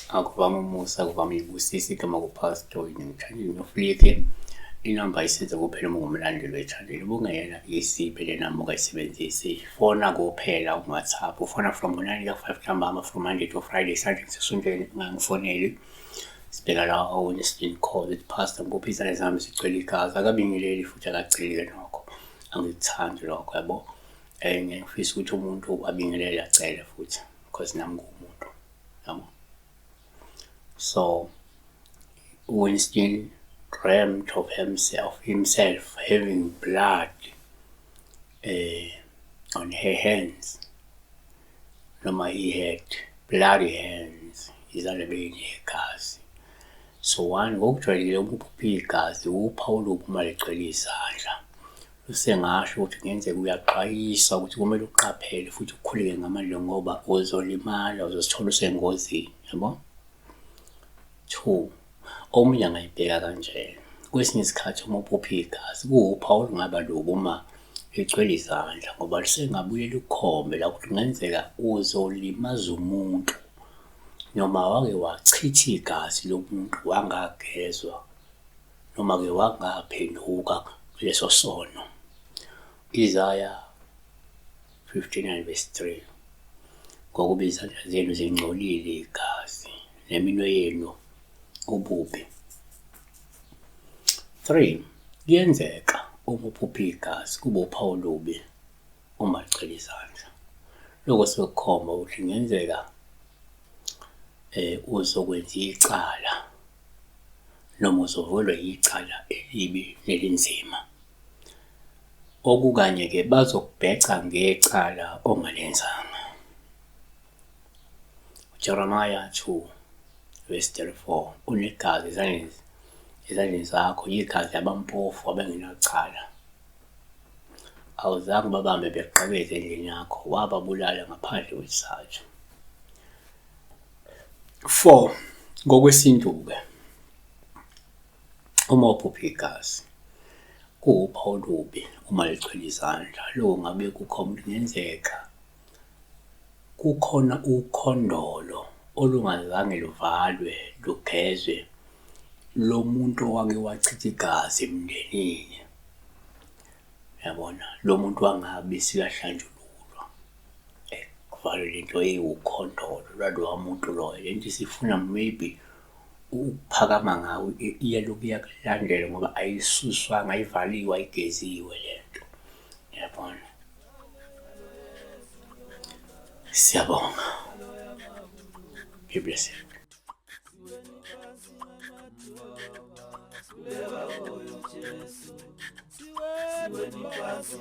Akuvama umusa, akuvama ibusisi igama kupastor ngithandile noflike. Inamba isiza kuphela uma ungumlandeli wethandile. Ubungeyena isiphi le namba ongayisebenzisi. Fona kuphela ku-WhatsApp. Ufona from 9 to 5 ntambama from Monday to Friday. Sunday ngisesontweni ungangifoneli. Sibheka la Winston call it pastor ngikuphi izandla zami zigcwele igazi. Akabingeleli futhi akagcili nokho. Angikuthandi lokho yabo. Ngiyafisa ukuthi umuntu abingelele acele futhi because nami ngumuntu yabo. So Winston dreamt of himself having blood on her hands. Noma he had bloody hands, izandla beyinegazi. So one ngokujwayelekile uma uphupha igazi upha olubi uma ligcwele izandla. Usengasho ukuthi kungenzeka uyaxwayisa ukuthi kumele uqaphele futhi ukhuleke ngamandla ngoba uzolimala, uzozithola usengozini yabo. 2, omunye angayibheka kanje. Kwesinye isikhathi uma uphupha igazi kuwupha olungaba lubi uma ligcwele izandla ngoba lisengabuye lukhombe la ukuthi kungenzeka uzolimaza umuntu noma wake wachitha igazi lomuntu wangagezwa noma ke wangaphenduka leso sono. Isaiah 59:3 ngokuba izandla zenu zingcolile igazi neminwe yenu ububi. 3, kuyenzeka uma uphupha igazi kube uphawu olubi uma ligcwele izandla. Lokho sekukhomba ukuthi kungenzeka uzokwenza icala noma uzovulwa icala elibi nelinzima. Okukanye-ke bazokubheca ngecala ongalenzanga. Jeremiah 2:34 unegazi ezandleni zakho, igazi abampofu abangenacala. Awuzange babambe beqhakeze endlini yakho, wababulala ngaphandle kwesizathu. 4, ngokwesintu-ke uma uphupha igazi kuwuphawu olubi uma ligcwele izandla. Lokho ngabe kukhomba kungenzeka kukhona ukhondolo olungazange luvalwe lugezwe lo muntu owake wachitha igazi emndenini yabona. Lo muntu wangabe sikahlanjululwa kuvalwe lento eyiwukhondolo lwalowa muntu loyo. Lento isifuna maybe ukuphakama ngawe iyalokhu iyakulandela ngoba ayisuswanga, ayivaliwe, ayigeziwe lento yabona. Siyabonga. Be blessed. Siweni phansi